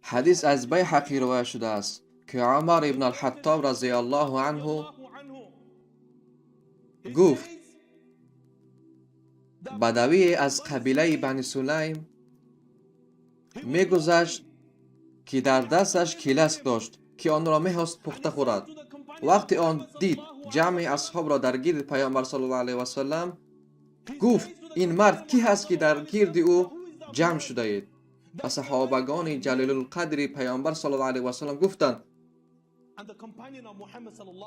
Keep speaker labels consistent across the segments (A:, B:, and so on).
A: حدیث از بیهقی روایت شده است که عمر ابن الخطاب رضی الله عنه گفت بدوی از قبیله بنی سلیم میگذشت که در دستش کلاسک داشت که آن را میخواست پخته خورد. وقتی آن دید جمع اصحاب را در گرد پیامبر صلی الله علیه و سلم، گفت این مرد کی هست که در گرد او جمع شده اید؟ و صحابگان جلیل القدر پیامبر صلی الله علیه و سلم گفتند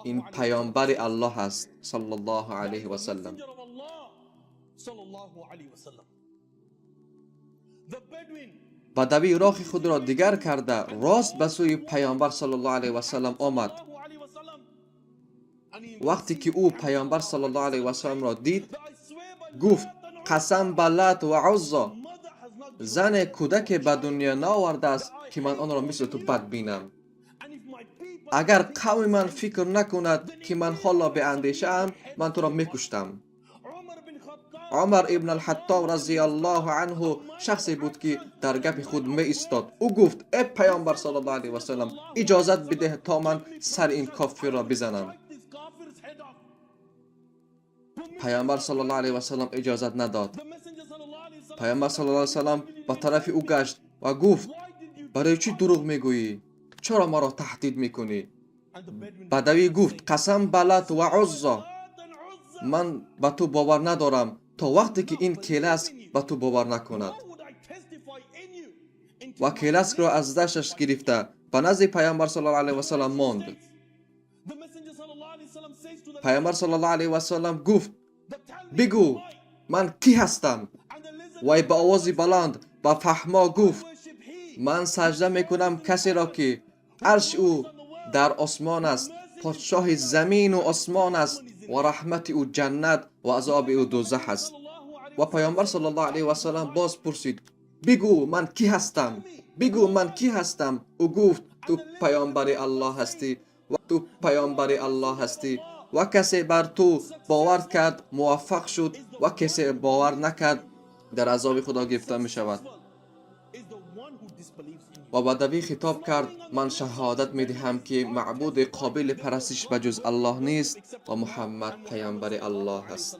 A: این پیامبر الله است صلی الله علیه و سلم. بدوی راه خود را دیگر کرده راست به سوی پیامبر صلی الله علیه و سلم آمد. وقتی که او پیامبر صلی الله علیه و سلم را دید، گفت قسم به لات و عزی، زن کودک به دنیا نآورده است که من آن را مثل تو بد بینم. اگر قوم من فکر نکند که من حالا به اندیشه ام، من تو را میکشتم. عمر ابن الخطاب رضی الله عنه شخصی بود که در گپ خود می ایستاد. او گفت ای پیامبر صلی الله علیه و سلم، اجازت بده تا من سر این کافر را بزنم. پیامبر صلی الله علیه و سلم اجازت نداد. پیامبر صلی الله علیه و سلم به طرف او گشت و گفت برای چی دروغ میگویی؟ چرا ما را تهدید میکنی؟ بدوی گفت قسم به لات و عزی، من به تو باور ندارم تا وقتی که این کلاسک به تو باور نکند. و کلاسک را از دستش گرفته به نزد پیامبر صلی الله علیه و سلم ماند. پیامبر صلی الله علیه و سلم گفت بگو من کی هستم؟ و با آواز بلند با فحما گفت من سجده میکنم کسی را که عرش او در آسمان است، پادشاه زمین و آسمان است و رحمت او جنت و عذاب او دوزخ است. و پیامبر صلی الله علیه و سلم باز پرسید بگو من کی هستم؟ بگو من کی هستم؟ او گفت تو پیامبر الله هستی و تو پیامبر الله هستی و کسی بر تو باور کرد موفق شد و کسی باور نکرد در عذاب خدا گرفته می شود. و بدوی خطاب کرد من شهادت می دهم که معبود قابل پرستش بجز الله نیست و محمد پیامبر الله است.